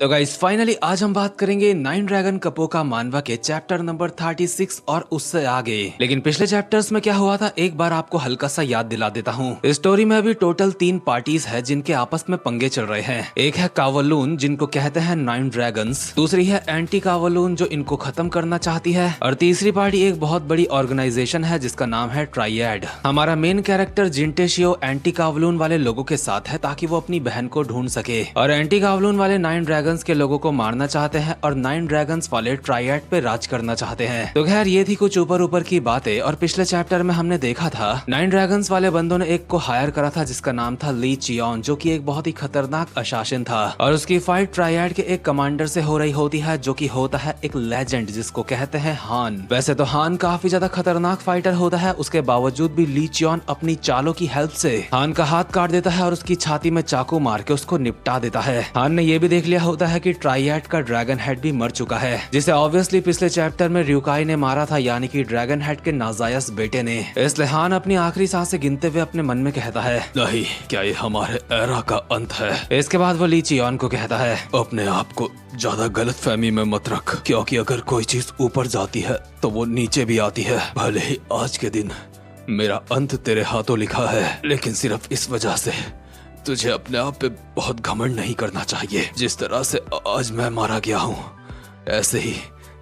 तो guys finally आज हम बात करेंगे नाइन ड्रैगन कपो का मानवा के चैप्टर नंबर 36 और उससे आगे। लेकिन पिछले चैप्टर्स में क्या हुआ था एक बार आपको हल्का सा याद दिला देता हूँ। इस स्टोरी में अभी टोटल 3 पार्टीज है जिनके आपस में पंगे चल रहे हैं। एक है कावलून जिनको कहते हैं नाइन ड्रैगन्स, दूसरी है एंटी कावलून जो इनको खत्म करना चाहती है, और तीसरी पार्टी एक बहुत बड़ी ऑर्गेनाइजेशन है जिसका नाम है ट्राइएड। हमारा मेन कैरेक्टर जिंटेशियो एंटी कावलून वाले लोगों के साथ है ताकि वो अपनी बहन को ढूंढ सके, और एंटी कावलून वाले नाइन ड्रैगन्स के लोगों को मारना चाहते हैं और नाइन ड्रैगन्स वाले ट्राइएड पे राज करना चाहते हैं। तो खैर ये थी कुछ ऊपर ऊपर की बातें। और पिछले चैप्टर में हमने देखा था नाइन ड्रैगन्स वाले बंदों ने एक को हायर करा था जिसका नाम था ली चियोन, जो कि एक बहुत ही खतरनाक अशासन था, और उसकी फाइट ट्राइएड के एक कमांडर से हो रही होती है जो कि होता है एक लेजेंड जिसको कहते हैं हान। वैसे तो हान काफी ज्यादा खतरनाक फाइटर होता है, उसके बावजूद भी ली चियोन अपनी चालों की हेल्प से हान का हाथ काट देता है और उसकी छाती में चाकू मार के उसको निपटा देता है। हान ने ये भी देख लिया होता है कि ट्राइएड का ड्रैगन हेड भी मर चुका है, जिसे ऑब्वियसली पिछले चैप्टर में र्यूकाई ने मारा था, यानी कि ड्रैगन हेड के नाजायज बेटे ने। इसलिए हान अपनी आखिरी सांसें गिनते हुए अपने मन में कहता है, नहीं, क्या ये हमारे एरा का अंत है। इसके बाद वो ली चियोन को कहता है, अपने आप को ज्यादा गलतफहमी में मत रख, क्योंकि अगर कोई चीज ऊपर जाती है तो वो नीचे भी आती है। भले ही आज के दिन मेरा अंत तेरे हाथों लिखा है, लेकिन सिर्फ इस वजह से तुझे अपने आप पे बहुत घमंड नहीं करना चाहिए। जिस तरह से आज मैं मारा गया हूँ ऐसे ही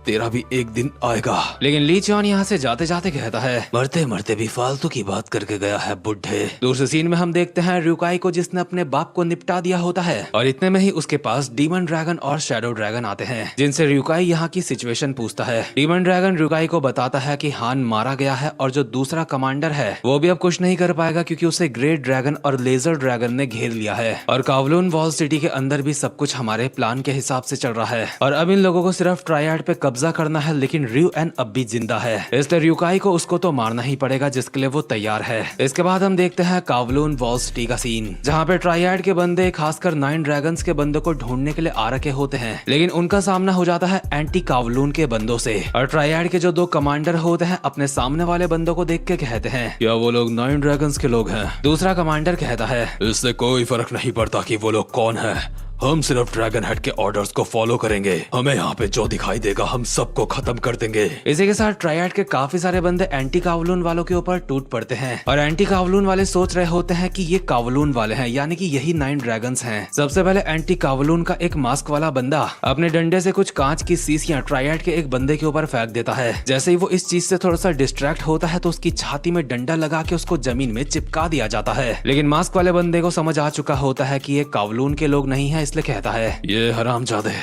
तेरा भी एक दिन आएगा। लेकिन ली चियोन यहाँ से जाते जाते कहता है, मरते मरते भी फालतू की बात करके गया है बुढ़े। दूसरे सीन में हम देखते हैं र्यूकाई को जिसने अपने बाप को निपटा दिया होता है, और इतने में ही उसके पास डीमन ड्रैगन और शैडो ड्रैगन आते हैं जिनसे र्यूकाई यहाँ की सिचुएशन पूछता है। डीमन ड्रैगन र्यूकाई को बताता है कि हान मारा गया है और जो दूसरा कमांडर है वो भी अब कुछ नहीं कर पाएगा क्योंकि उसे ग्रेट ड्रैगन और लेजर ड्रैगन ने घेर लिया है, और कावलून वॉल सिटी के अंदर भी सब कुछ हमारे प्लान के हिसाब से चल रहा है, और अब इन लोगों को सिर्फ ट्राइएड पे कब्जा करना है। लेकिन र्यू एन अब भी जिंदा है, इसलिए र्यूकाई को उसको तो मारना ही पड़ेगा जिसके लिए वो तैयार है। इसके बाद हम देखते हैं कावलून वॉल सिटी का सीन, जहाँ पे ट्राइएड के बंदे खासकर नाइन ड्रैगन्स के बंदों को ढूंढने के लिए आ रखे होते हैं, लेकिन उनका सामना हो जाता है एंटी कावलून के बंदों से। और ट्राइएड के जो 2 कमांडर होते हैं अपने सामने वाले बंदों को देख के कहते हैं, क्या वो लोग नाइन ड्रैगन्स के लोग हैं? दूसरा कमांडर कहता है, इससे कोई फर्क नहीं पड़ता कि वो लोग कौन है, हम सिर्फ ड्रैगन हेड के ऑर्डर्स को फॉलो करेंगे, हमें यहाँ पे जो दिखाई देगा हम सबको खत्म कर देंगे। इसी के साथ ट्राइएड के काफी सारे बंदे एंटी कावलून वालों के ऊपर टूट पड़ते हैं, और एंटी कावलून वाले सोच रहे होते हैं कि ये कावलून वाले हैं, यानी कि यही नाइन ड्रैगन्स हैं। सबसे पहले एंटी कावलून का एक मास्क वाला बंदा अपने डंडे से कुछ कांच की शीशियां ट्राइएड के एक बंदे के ऊपर फेंक देता है। जैसे ही वो इस चीज से थोड़ा सा डिस्ट्रैक्ट होता है तो उसकी छाती में डंडा लगा के उसको जमीन में चिपका दिया जाता है। लेकिन मास्क वाले बंदे को समझ आ चुका होता है कि ये कावलून के लोग नहीं है, इसलिए कहता है, ये हरामजादे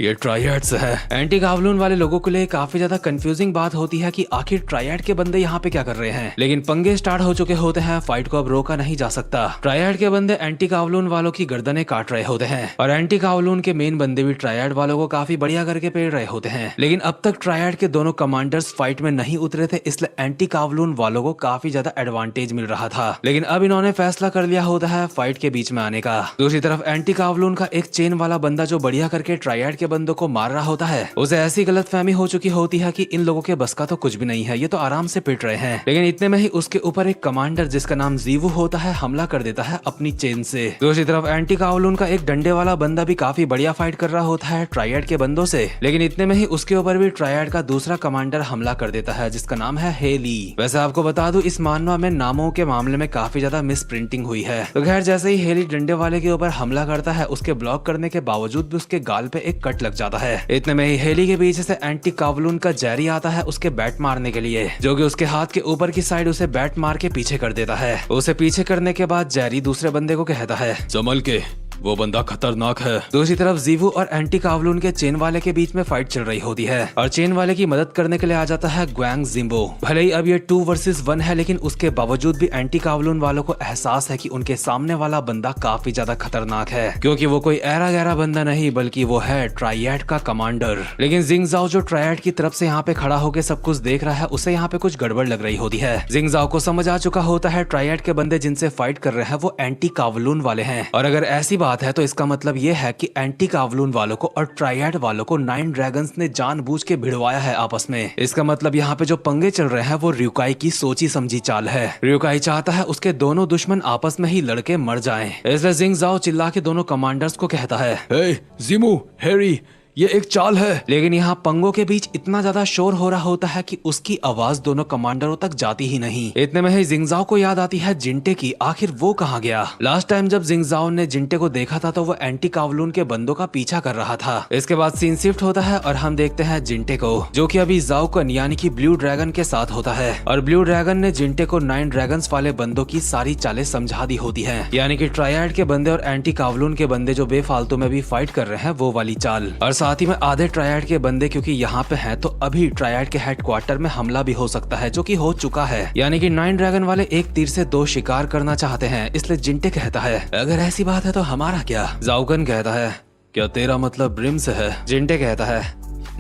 ये ट्राइएड से है। एंटी कावलून वाले लोगों के लिए काफी ज्यादा कंफ्यूजिंग बात होती है कि आखिर ट्राइएड के बंदे यहाँ पे क्या कर रहे हैं, लेकिन पंगे स्टार्ट हो चुके होते हैं, फाइट को अब रोका नहीं जा सकता। ट्राइएड के बंदे एंटी कावलून वालों की गर्दनें काट रहे होते हैं, और एंटी कावलून के मेन बंदे भी ट्राइएड वालों को काफी बढ़िया करके पेड़ रहे होते हैं। लेकिन अब तक ट्राइएड के दोनों कमांडर्स फाइट में नहीं उतरे थे, इसलिए एंटी कावलून वालों को काफी ज्यादा एडवांटेज मिल रहा था। लेकिन अब इन्होंने फैसला कर लिया होता है फाइट के बीच में आने का। दूसरी तरफ एंटी कावलून का एक चेन वाला बंदा जो बढ़िया करके ट्राइएड के बंदों को मार होता है, उसे ऐसी गलतफहमी हो चुकी होती है कि इन लोगों के बस का तो कुछ भी नहीं है, ये तो आराम से पिट रहे हैं। लेकिन इतने में ही उसके ऊपर एक कमांडर जिसका नाम जीवू होता है हमला कर देता है अपनी चेन से। दूसरी तरफ एंटी कावलून का एक डंडे वाला बंदा भी काफी बढ़िया फाइट कर रहा होता है ट्राइएड के बंदों से, लेकिन इतने में ही उसके ऊपर भी ट्राइएड का दूसरा कमांडर हमला कर देता है जिसका नाम है हेली। वैसे आपको बता दूं इस मानवा में नामों के मामले में काफी ज्यादा मिस प्रिंटिंग हुई है। तो खैर जैसे ही हेली डंडे वाले के ऊपर हमला करता है, उसके ब्लॉक करने के बावजूद भी उसके गाल पे एक कट लग जाता है। इतने में ही हेली के पीछे से एंटी कावलून का जेरी आता है उसके बैट मारने के लिए, जो कि उसके हाथ के ऊपर की साइड उसे बैट मार के पीछे कर देता है। उसे पीछे करने के बाद जेरी दूसरे बंदे को कहता है, संभल के, वो बंदा खतरनाक है। दूसरी तरफ जीवू और एंटी कावलून के चेन वाले के बीच में फाइट चल रही होती है, और चेन वाले की मदद करने के लिए आ जाता है ग्वांग जिम्बो। भले ही अब ये 2 वर्सेस 1 है, लेकिन उसके बावजूद भी एंटी कावलून वालों को एहसास है कि उनके सामने वाला बंदा काफी ज्यादा खतरनाक है, क्योंकि वो कोई ऐरा गैरा बंदा नहीं बल्कि वो है ट्राइएड का कमांडर। लेकिन जिंगजाओ जो ट्राइएड की तरफ से यहाँ पे खड़ा होकर सब कुछ देख रहा है, उसे यहाँ पे कुछ गड़बड़ लग रही होती है। जिंगजाओ को समझ आ चुका होता है ट्राइएड के बंदे जिनसे फाइट कर रहे हैं वो एंटी कावलून वाले हैं, और अगर ऐसी बात है तो इसका मतलब ये है कि एंटी कावलून वालों को और ट्रायड वालों को 9 ड्रैगन्स ने जानबूझ के भिड़वाया है आपस में। इसका मतलब यहाँ पे जो पंगे चल रहे हैं वो ryukai की सोची समझी चाल है। ryukai चाहता है उसके दोनों दुश्मन आपस में ही लड़के मर जाएं। इसलिए जिंग जाओ चिल्ला के दोनों कमांडर्स को कहता है, हे जिमू, हैरी, ये एक चाल है। लेकिन यहाँ पंगों के बीच इतना ज्यादा शोर हो रहा होता है कि उसकी आवाज दोनों कमांडरों तक जाती ही नहीं। इतने में ही जिंगजाओ को याद आती है जिंटे की, आखिर वो कहाँ गया। लास्ट टाइम जब जिंगजाओ ने जिंटे को देखा था तो वो एंटी कावलून के बंदों का पीछा कर रहा था। इसके बाद सीन शिफ्ट होता है और हम देखते हैं जिंटे को, जो कि अभी जाओकन यानी कि ब्लू ड्रैगन के साथ होता है। और ब्लू ड्रैगन ने जिंटे को 9 ड्रैगन्स वाले बंदों की सारी चालें समझा दी होती है, यानी कि ट्रायड के बंदे और एंटी कावलून के बंदे जो बेफालतू में भी फाइट कर रहे हैं वो वाली चाल। और साथ ही में आधे ट्रायड के बंदे क्योंकि यहाँ पे हैं तो अभी ट्रायड के हेडक्वार्टर में हमला भी हो सकता है, जो कि हो चुका है। यानी कि 9 ड्रैगन वाले एक तीर से 2 शिकार करना चाहते हैं। इसलिए जिंटे कहता है, अगर ऐसी बात है तो हमारा क्या। जाओकन कहता है, क्या तेरा मतलब ब्रिम से है। जिंटे कहता है,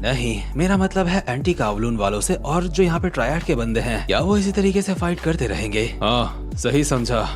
नहीं, मेरा मतलब है एंटी कावलून वालों से, और जो यहाँ पे ट्रायड के बंदे हैं क्या वो इसी तरीके से फाइट करते रहेंगे। हाँ सही समझा,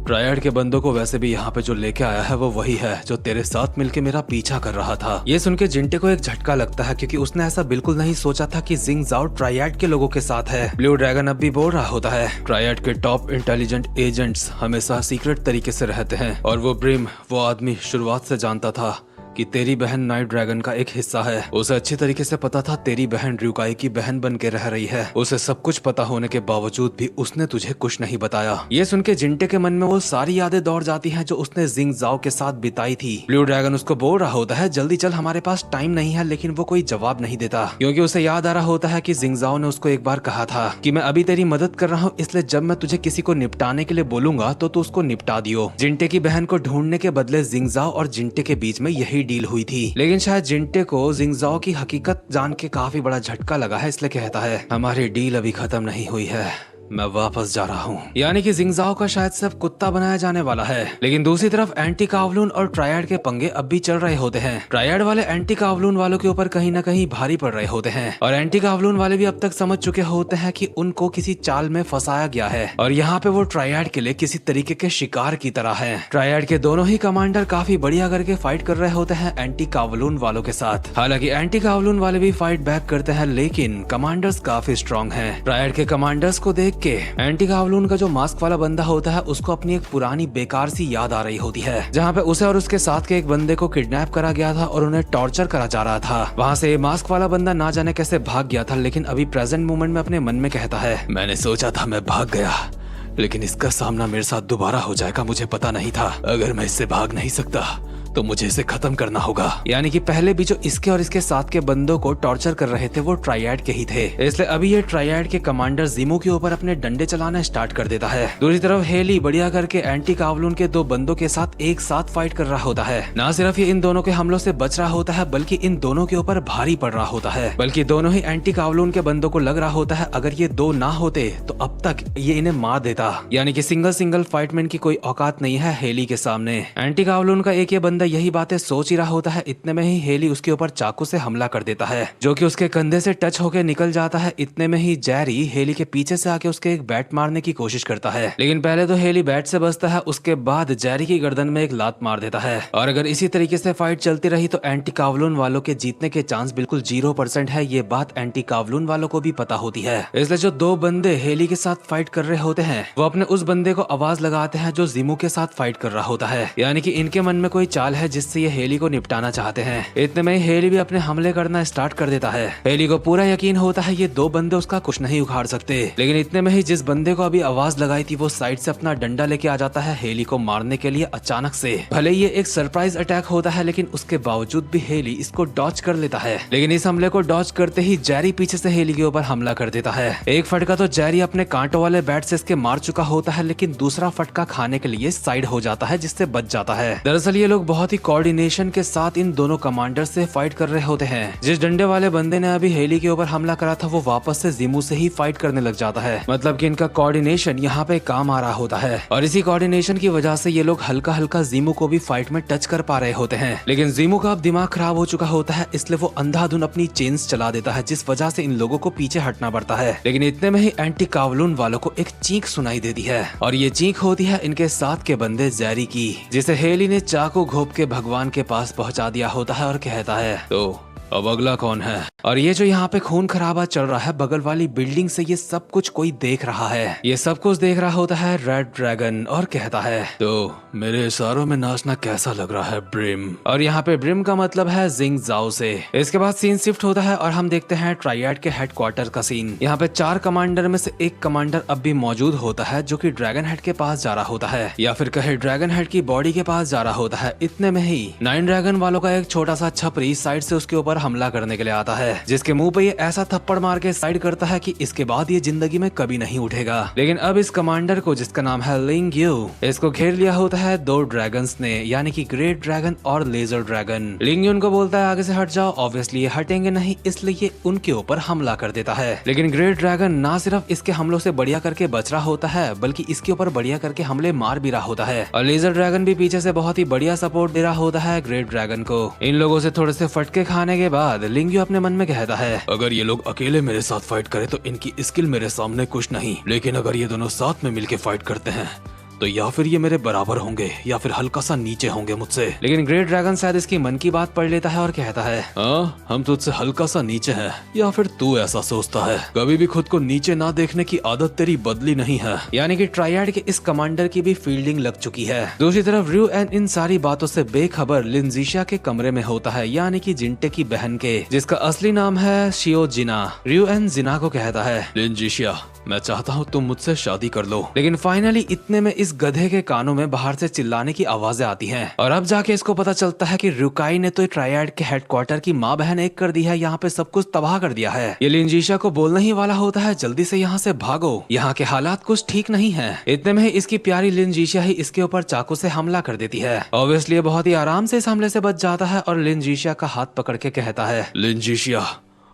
ट्रायड के बंदों को वैसे भी यहाँ पे जो लेके आया है वो वही है जो तेरे साथ मिलके मेरा पीछा कर रहा था। ये सुन के जिंटे को एक झटका लगता है क्योंकि उसने ऐसा बिल्कुल नहीं सोचा था कि जिंग जाओ ट्रायड के लोगों के साथ है। ब्लू ड्रैगन अब भी बोल रहा होता है, ट्रायड के टॉप इंटेलिजेंट एजेंट्स हमेशा सीक्रेट तरीके से रहते हैं, और वो ब्रिम, वो आदमी शुरुआत से जानता था कि तेरी बहन नाइट ड्रैगन का एक हिस्सा है। उसे अच्छी तरीके से पता था तेरी बहन ryukai की बहन बन के रह रही है। उसे सब कुछ पता होने के बावजूद भी उसने तुझे कुछ नहीं बताया। ये सुन के जिंटे के मन में वो सारी यादें दौड़ जाती हैं जो उसने जिंग जाओ के साथ बिताई थी। ब्लू ड्रैगन उसको बोल रहा होता है, जल्दी चल, हमारे पास टाइम नहीं है, लेकिन वो कोई जवाब नहीं देता क्योंकि उसे याद आ रहा होता है कि जिंग जाओ ने उसको एक बार कहा था कि मैं अभी तेरी मदद कर रहा हूँ, इसलिए जब मैं तुझे किसी को निपटाने के लिए बोलूंगा तो तू उसको निपटा दियो। जिंटे की बहन को ढूंढने के बदले जिंग जाओ और जिंटे के बीच में यही डील हुई थी, लेकिन शायद जिंटे को जिंग जाओ की हकीकत जान के काफी बड़ा झटका लगा है, इसलिए कहता है, हमारी डील अभी खत्म नहीं हुई है, मैं वापस जा रहा हूँ। यानी कि जिंग जाओ का शायद सिर्फ कुत्ता बनाया जाने वाला है। लेकिन दूसरी तरफ एंटी कावलून और ट्रायड के पंगे अब भी चल रहे होते हैं। ट्रायड वाले एंटी कावलून वालों के ऊपर कहीं न कहीं भारी पड़ रहे होते हैं, और एंटी कावलून वाले भी अब तक समझ चुके होते हैं कि उनको किसी चाल में फंसाया गया है, और यहाँ पे वो ट्रायड के लिए किसी तरीके के शिकार की तरह है। ट्रायड के दोनों ही कमांडर काफी बढ़िया करके फाइट कर रहे होते हैं एंटी कावलून वालों के साथ। हालांकि एंटी कावलून वाले भी फाइट बैक करते हैं, लेकिन कमांडर्स काफी स्ट्रॉन्ग हैं। ट्रायड के कमांडर्स को देख के एंटी कावलून का जो मास्क वाला बंदा होता है उसको अपनी एक पुरानी बेकार सी याद आ रही होती है, जहाँ पे उसे और उसके साथ के एक बंदे को किडनैप करा गया था और उन्हें टॉर्चर करा जा रहा था। वहाँ से मास्क वाला बंदा ना जाने कैसे भाग गया था, लेकिन अभी प्रेजेंट मोमेंट में अपने मन में कहता है, मैंने सोचा था मैं भाग गया, लेकिन इसका सामना मेरे साथ दोबारा हो जाएगा, मुझे पता नहीं था। अगर मैं इससे भाग नहीं सकता तो मुझे इसे खत्म करना होगा। यानी कि पहले भी जो इसके और इसके साथ के बंदों को टॉर्चर कर रहे थे वो ट्रायड के ही थे, इसलिए अभी ये ट्रायड के कमांडर जिमू के ऊपर अपने डंडे चलाना स्टार्ट कर देता है। दूसरी तरफ हेली बढ़िया करके एंटी कावलून के 2 बंदों के साथ एक साथ फाइट कर रहा होता है। ना सिर्फ ये इन दोनों के हमलों से बच रहा होता है, बल्कि इन दोनों के ऊपर भारी पड़ रहा होता है। बल्कि दोनों ही एंटी कावलून के बंदों को लग रहा होता है अगर ये 2 ना होते तो अब तक ये इन्हें मार देता। यानी कि सिंगल फाइटमैन की कोई औकात नहीं है हेली के सामने। एंटी कावलून का एक ये बंदा यही बातें सोच ही रहा होता है, इतने में ही हेली उसके ऊपर चाकू से हमला कर देता है, जो कि उसके कंधे से टच होकर निकल जाता है। इतने में ही जेरी हेली के पीछे से आके उसके एक बैट मारने की कोशिश करता है, लेकिन पहले तो हेली बैट से बचता है, उसके बाद जेरी की गर्दन में एक लात मार देता है। और अगर इसी तरीके से फाइट चलती रही तो एंटी कावलून वालों के जीतने के चांस बिल्कुल 0% है। ये बात एंटी कावलून वालों को भी पता होती है, इसलिए जो 2 बंदे हेली के साथ फाइट कर रहे होते हैं वो अपने उस बंदे को आवाज लगाते हैं जो जिमू के साथ फाइट कर रहा होता है। यानी कि इनके मन में कोई चाल है जिससे ये हेली को निपटाना चाहते हैं। इतने में हेली भी अपने हमले करना स्टार्ट कर देता है। हेली को पूरा यकीन होता है ये 2 बंदे उसका कुछ नहीं उखाड़ सकते, लेकिन इतने में ही जिस बंदे को अभी आवाज लगाई थी वो साइड से अपना डंडा लेके आ जाता है हेली को मारने के लिए अचानक से। भले ये एक सरप्राइज अटैक होता है, लेकिन उसके बावजूद भी हेली इसको डॉज कर लेता है। लेकिन इस हमले को डॉज करते ही जेरी पीछे से हेली के ऊपर हमला कर देता है। एक फटका तो जेरी अपने कांटों वाले बैट से इसके मार चुका होता है, लेकिन दूसरा फटका खाने के लिए साइड हो जाता है जिससे बच जाता है। दरअसल ये लोग बहुत बहुत ही कोऑर्डिनेशन के साथ इन दोनों कमांडर से फाइट कर रहे होते हैं। जिस डंडे वाले बंदे ने अभी हेली के ऊपर हमला करा था वो वापस से जीमू से ही फाइट करने लग जाता है। मतलब कि इनका कोऑर्डिनेशन यहाँ पे काम आ रहा होता है और इसी कोऑर्डिनेशन की वजह से ये लोग हल्का हल्का जीमू को भी फाइट में टच कर पा रहे होते हैं। लेकिन जीमू का अब दिमाग खराब हो चुका होता है, इसलिए वो अंधाधुन अपनी चेन्स चला देता है, जिस वजह से इन लोगों को पीछे हटना पड़ता है। लेकिन इतने में ही एंटी कावलून वालों को एक चीख सुनाई देती है और ये चीख होती है इनके साथ के बंदे जैरी की, जिसे हेली ने चाकू घोंप के भगवान के पास पहुंचा दिया होता है और कहता है तो अब अगला कौन है। और ये जो यहाँ पे खून खराबा चल रहा है बगल वाली बिल्डिंग से, ये सब कुछ कोई देख रहा है। ये सब कुछ देख रहा होता है रेड ड्रैगन और कहता है तो मेरे इशारों में नाचना कैसा लग रहा है ब्रिम। और यहाँ पे ब्रिम का मतलब है जिंग जाओ से। इसके बाद सीन शिफ्ट होता है और हम देखते हैं ट्राइएड के हेडक्वार्टर का सीन। यहाँ पे 4 कमांडर में से एक कमांडर अब भी मौजूद होता है जो कि ड्रैगन हेड के पास जा रहा होता है, या फिर कहे ड्रैगन हेड की बॉडी के पास जा रहा होता है। इतने में ही 9 ड्रैगन वालों का एक छोटा सा छपरी साइड से उसके ऊपर हमला करने के लिए आता है, जिसके मुंह पे ये ऐसा थप्पड़ मार के साइड करता है कि इसके बाद ये जिंदगी में कभी नहीं उठेगा। लेकिन अब इस कमांडर को, जिसका नाम है लिंग यू, इसको घेर लिया होता है 2 ड्रैगन्स ने, यानी कि ग्रेट ड्रैगन और लेजर ड्रैगन। लिंग यून को बोलता है आगे से हट जाओ। ऑब्वियसली ये हटेंगे नहीं, इसलिए ये उनके ऊपर हमला कर देता है। लेकिन ग्रेट ड्रैगन ना सिर्फ इसके हमलों से बढ़िया करके बच रहा होता है, बल्कि इसके ऊपर बढ़िया करके हमले मार भी रहा होता है। और लेजर ड्रैगन भी पीछे से बहुत ही बढ़िया सपोर्ट दे रहा होता है ग्रेट ड्रैगन को। इन लोगों से थोड़े से फटके खाने के बाद लिंग यू अपने मन में कहता है अगर ये लोग अकेले मेरे साथ फाइट करें तो इनकी स्किल मेरे सामने कुछ नहीं, लेकिन अगर ये दोनों साथ में मिलके फाइट करते हैं तो या फिर ये मेरे बराबर होंगे या फिर हल्का सा नीचे होंगे मुझसे। लेकिन ग्रेट ड्रैगन शायद इसकी मन की बात पढ़ लेता है और कहता है हम तुझसे हल्का सा नीचे हैं, या फिर तू ऐसा सोचता है? कभी भी खुद को नीचे ना देखने की आदत तेरी बदली नहीं है। यानी कि ट्राइएड के इस कमांडर की भी फील्डिंग लग चुकी है। दूसरी तरफ र्यू एन इन सारी बातों से बेखबर लिनजीशिया के कमरे में होता है, यानी कि जिंटे की बहन के, जिसका असली नाम है शियो जिना। र्यू एन जिना को कहता है लिनजीशिया मैं चाहता हूँ तुम मुझसे शादी कर लो। लेकिन फाइनली इतने में इस गधे के कानों में बाहर से चिल्लाने की आवाजें आती हैं और अब जाके इसको पता चलता है कि रुकाई ने तो ट्राइएड के हेडक्वार्टर की माँ बहन एक कर दी है, यहाँ पे सब कुछ तबाह कर दिया है। ये लिनजीशिया को बोलने ही वाला होता है जल्दी से यहाँ से भागो, यहाँ के हालात कुछ ठीक नहीं है। इतने में ही इसकी प्यारी लिनजीशिया ही इसके ऊपर चाकू से हमला कर देती है। ऑब्वियसली बहुत ही आराम से इस हमले से बच जाता है और लिनजीशिया का हाथ पकड़ के कहता है लिनजीशिया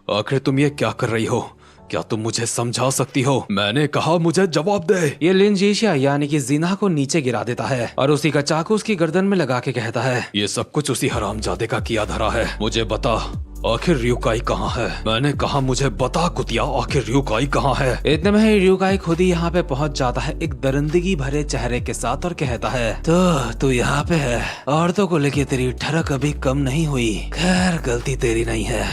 आखिर तुम ये क्या कर रही हो? क्या तुम मुझे समझा सकती हो? मैंने कहा मुझे जवाब दे। ये लिनजीशिया यानी कि जिना को नीचे गिरा देता है और उसी का चाकू उसकी गर्दन में लगा के कहता है ये सब कुछ उसी हरामजादे का किया धरा है। मुझे बता आखिर र्यूकाई कहाँ है? मैंने कहा मुझे बता कुतिया आखिर र्यूकाई कहाँ है? इतने में ही र्यूकाई खुद ही यहाँ पे पहुँच जाता है एक दरिंदगी भरे चेहरे के साथ और कहता है तो तू यहाँ पे है, औरतों को लेके तेरी ठरक अभी कम नहीं हुई। खैर गलती तेरी नहीं है,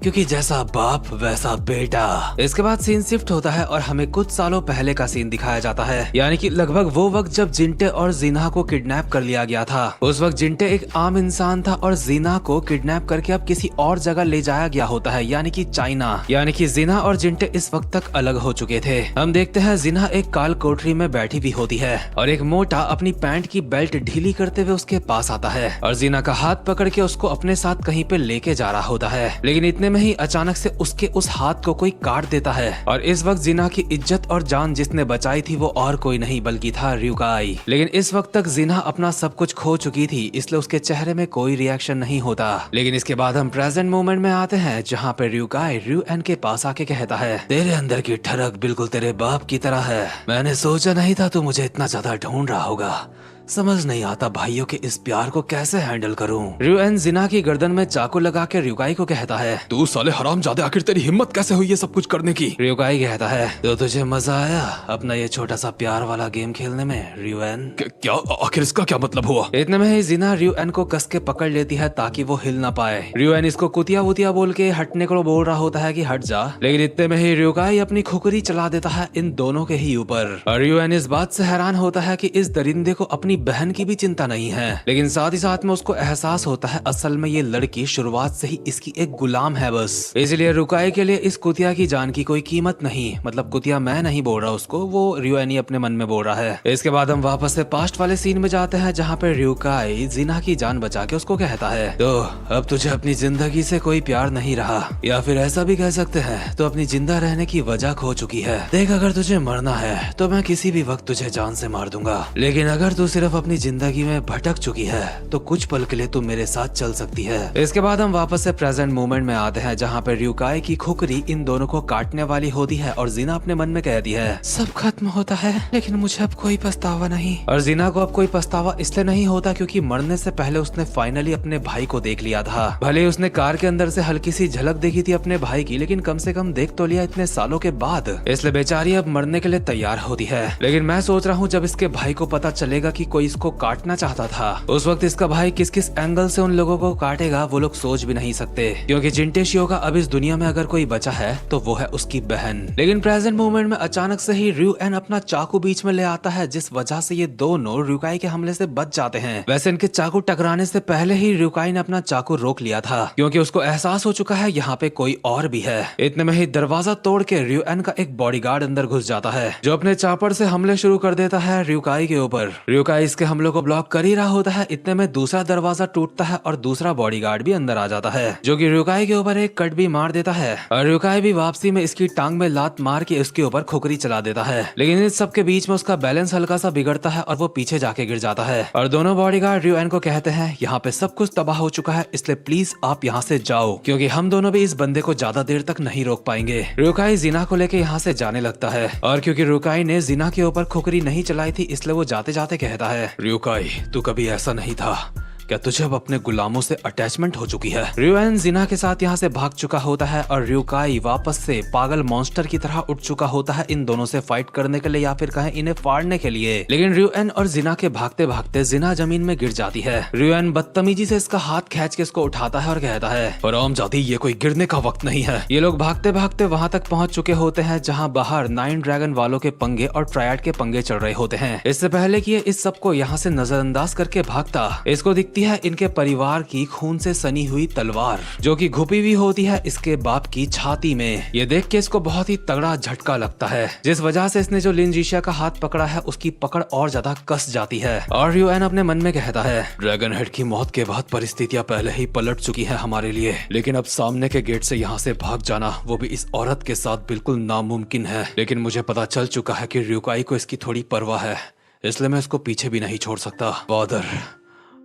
क्योंकि जैसा बाप वैसा बेटा। इसके बाद सीन शिफ्ट होता है और हमें कुछ सालों पहले का सीन दिखाया जाता है, यानी कि लगभग वो वक्त जब जिंटे और जीना को किडनैप कर लिया गया था। उस वक्त जिंटे एक आम इंसान था और जीना को किडनैप करके अब किसी और जगह ले जाया गया होता है, यानी कि चाइना। यानी कि जीना और जिंटे इस वक्त तक अलग हो चुके थे। हम देखते हैं जीना एक काल कोठरी में बैठी भी होती है और एक मोटा अपनी पैंट की बेल्ट ढीली करते हुए उसके पास आता है और जीना का हाथ पकड़ के उसको अपने साथ कहीं पे लेके जा रहा होता है। लेकिन इतने में ही अचानक से उसके उस हाथ को कोई काट देता है और इस वक्त जिना की इज्जत और जान जिसने बचाई थी वो और कोई नहीं बल्कि था र्यूकाई। लेकिन इस वक्त तक जिना अपना सब कुछ खो चुकी थी, इसलिए उसके चेहरे में कोई रिएक्शन नहीं होता। लेकिन इसके बाद हम प्रेजेंट मोमेंट में आते हैं जहाँ पे र्यूकाई र्यू एन के पास आके कहता है तेरे अंदर की ठरक बिल्कुल तेरे बाप की तरह है। मैंने सोचा नहीं था तू मुझे इतना ज्यादा ढूंढ रहा होगा। समझ नहीं आता भाइयों के इस प्यार को कैसे हैंडल करूं। र्यू एन जिना की गर्दन में चाकू लगा के र्यूकाई को कहता है तू साले हरामजादे आखिर तेरी हिम्मत कैसे हुई ये सब कुछ करने की? र्यूकाई कहता है तो तुझे मजा आया अपना ये छोटा सा प्यार वाला गेम खेलने में र्यू एन? क्या आखिर इसका क्या मतलब हुआ? इतने में ही जिना र्यू एन को कस के पकड़ लेती है ताकि वो हिल ना पाए। र्यू एन इसको कुतिया वुतिया बोल के हटने को बोल रहा होता है कि हट जा, लेकिन इतने में ही र्यूकाई अपनी खुकरी चला देता है इन दोनों के ही ऊपर। और र्यू एन इस बात से हैरान होता है कि इस दरिंदे को अपनी बहन की भी चिंता नहीं है, लेकिन साथ ही साथ में उसको एहसास होता है असल में ये लड़की शुरुआत से ही इसकी एक गुलाम है बस। इसलिए रुकाई के लिए इस कुतिया की जान की कोई कीमत नहीं। मतलब कुतिया मैं नहीं बोल रहा उसको, वो र्यू एन ही अपने मन में बोल रहा है। इसके बाद हम वापस से पास्ट वाले सीन में जाते हैं जहाँ पे र्यूकाई जिना की जान बचा के उसको कहता है तो अब तुझे अपनी जिंदगी से कोई प्यार नहीं रहा, या फिर ऐसा भी कह सकते हैं तो अपनी जिंदा रहने की वजह खो चुकी है। देख अगर तुझे मरना है तो मैं किसी भी वक्त तुझे जान से मार दूंगा, लेकिन अगर तू सिर्फ सिर्फ अपनी जिंदगी में भटक चुकी है तो कुछ पल के लिए तू मेरे साथ चल सकती है। इसके बाद हम वापस से प्रेजेंट मोमेंट में आते हैं जहाँ पे र्यूकाई की खुकरी इन दोनों को काटने वाली होती है और जीना अपने मन में कहती है सब खत्म होता है लेकिन मुझे अब कोई पछतावा नहीं। और जीना को अब कोई पछतावा इसलिए नहीं होता क्योंकि मरने से पहले उसने फाइनली अपने भाई को देख लिया था। भले ही उसने कार के अंदर से हल्की सी झलक देखी थी अपने भाई की, लेकिन कम से कम देख तो लिया इतने सालों के बाद, इसलिए बेचारी अब मरने के लिए तैयार होती है। लेकिन मैं सोच रहा हूँ जब इसके भाई को पता चलेगा कि कोई इसको काटना चाहता था, उस वक्त इसका भाई किस किस एंगल से उन लोगों को काटेगा वो लोग सोच भी नहीं सकते, क्योंकि जिंटे शियोका अब इस दुनिया में अगर कोई बचा है तो वो है उसकी बहन। लेकिन प्रेजेंट मोमेंट में अचानक से ही र्यूएन अपना चाकू बीच में ले आता है, जिस वजह से ये दोनों र्यूकाई के हमले से बच जाते हैं। वैसे इनके चाकू टकराने से पहले ही र्यूकाई ने अपना चाकू रोक लिया था, क्योंकि उसको एहसास हो चुका है यहाँ पे कोई और भी है। इतने में ही दरवाजा तोड़ के र्यूएन का एक बॉडीगार्ड अंदर घुस जाता है, जो अपने चापर से हमले शुरू कर देता है र्यूकाई के ऊपर। र्यूकाई इसके हमलों को ब्लॉक कर ही रहा होता है, इतने में दूसरा दरवाजा टूटता है और दूसरा बॉडीगार्ड भी अंदर आ जाता है, जो कि र्यूकाई के ऊपर एक कट भी मार देता है। और र्यूकाई भी वापसी में इसकी टांग में लात मार के उसके ऊपर खुकरी चला देता है। लेकिन इस सब के बीच में उसका बैलेंस हल्का सा बिगड़ता है और वो पीछे जाके गिर जाता है। और दोनों बॉडीगार्ड र्यूएन को कहते हैं यहाँ पे सब कुछ तबाह हो चुका है, इसलिए प्लीज आप यहाँ से जाओ, क्योंकि हम दोनों भी इस बंदे को ज्यादा देर तक नहीं रोक पाएंगे। र्यूकाई जीना को लेके यहाँ से जाने लगता है, और क्योंकि र्यूकाई ने जीना के ऊपर खुकरी नहीं चलाई थी इसलिए वो जाते जाते कहता है र्यूकाई तू कभी ऐसा नहीं था, क्या तुझे अब अपने गुलामों से अटैचमेंट हो चुकी है। र्यूएन जीना के साथ यहाँ से भाग चुका होता है और र्यूकाई वापस से पागल मॉन्स्टर की तरह उठ चुका होता है इन दोनों से फाइट करने के लिए या फिर कहें इन्हें फाड़ने के लिए। लेकिन र्यूएन और जीना के भागते भागते जीना जमीन में गिर जाती है। र्यूएन बदतमीजी से इसका हाथ खींच के इसको उठाता है और कहता है हरामजादी ये कोई गिरने का वक्त नहीं है। ये लोग भागते भागते वहाँ तक पहुँच चुके होते हैं जहाँ बाहर 9 ड्रैगन वालों के पंगे और ट्रायड के पंगे चल रहे होते हैं। इससे पहले कि ये इस सबको यहाँ से नजरअंदाज करके भागता, इसको दिखती है इनके परिवार की खून से सनी हुई तलवार, जो कि घुपी हुई होती है इसके बाप की छाती में। ये देख के इसको बहुत ही तगड़ा झटका लगता है, जिस वजह से इसने जो लिन जीशिया का हाथ पकड़ा है उसकी पकड़ और ज्यादा कस जाती है। और र्यूएन अपने मन में कहता है ड्रैगन हेड की मौत के बाद परिस्थितियां पहले ही पलट चुकी है हमारे लिए, लेकिन अब सामने के गेट से यहाँ से भाग जाना वो भी इस औरत के साथ बिल्कुल नामुमकिन है। लेकिन मुझे पता चल चुका है कि र्यूकाई को इसकी थोड़ी परवाह है, इसलिए मैं इसको पीछे भी नहीं छोड़ सकता। फादर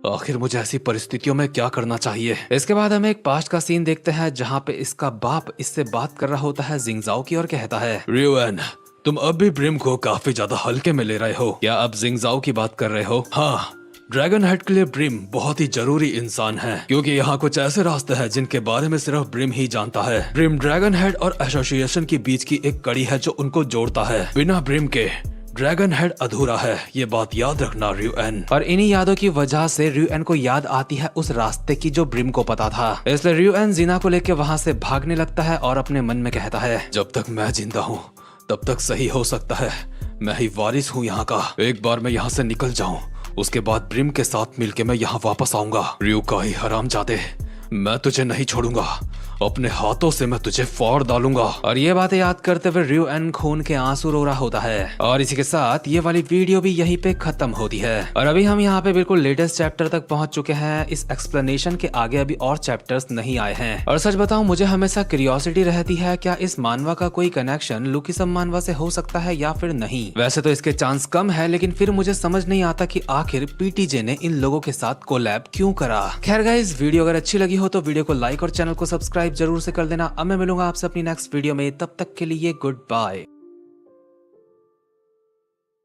आखिर मुझे ऐसी परिस्थितियों में क्या करना चाहिए। इसके बाद हम एक पास्ट का सीन देखते हैं जहाँ पे इसका बाप इससे बात कर रहा होता है जिंगजाओ की और कहता है र्यूएन तुम अब भी ब्रिम को काफी ज्यादा हल्के में ले रहे हो, क्या अब जिंगजाओ की बात कर रहे हो? हाँ, ड्रैगन हेड के लिए ब्रिम बहुत ही जरूरी इंसान है, क्योंकि यहाँ कुछ ऐसे रास्ते हैं जिनके बारे में सिर्फ ब्रिम ही जानता है। ब्रिम ड्रैगन हेड और एसोसिएशन के बीच की एक कड़ी है जो उनको जोड़ता है। बिना ब्रिम के ड्रैगन हेड अधूरा है, ये बात याद रखना र्यूएन। और इन्हीं यादों की वजह से र्यूएन को याद आती है उस रास्ते की जो ब्रिम को पता था, इसलिए र्यूएन जीना को लेके वहाँ से भागने लगता है और अपने मन में कहता है जब तक मैं जिंदा हूँ तब तक सही हो सकता है, मैं ही वारिस हूँ यहाँ का। एक बार मैं यहाँ से निकल जाऊँ उसके बाद ब्रिम के साथ मिलके मैं यहाँ वापस आऊंगा। र्यूकाई हरामजादे मैं तुझे नहीं छोड़ूंगा, अपने हाथों से मैं तुझे फाड़ डालूंगा। और ये बातें याद करते हुए र्यूएन खून के आंसू रो रहा होता है। और इसी के साथ ये वाली वीडियो भी यहीं पे खत्म होती है। और अभी हम यहाँ पे बिल्कुल लेटेस्ट चैप्टर तक पहुंच चुके हैं। इस एक्सप्लेनेशन के आगे अभी और चैप्टर्स नहीं आए हैं। और सच बताऊं मुझे हमेशा क्यूरियोसिटी रहती है क्या इस मानवा का कोई कनेक्शन लुकीसम मानवा से हो सकता है या फिर नहीं। वैसे तो इसके चांस कम है, लेकिन फिर मुझे समझ नहीं आता कि आखिर पीटीजे ने इन लोगों के साथ कोलैब क्यों करा। खैर गाइस वीडियो अगर अच्छी लगी हो तो वीडियो को लाइक और चैनल को सब्सक्राइब जरूर से कर देना। अब मैं मिलूंगा आपसे अपनी नेक्स्ट वीडियो में, तब तक के लिए गुड बाय।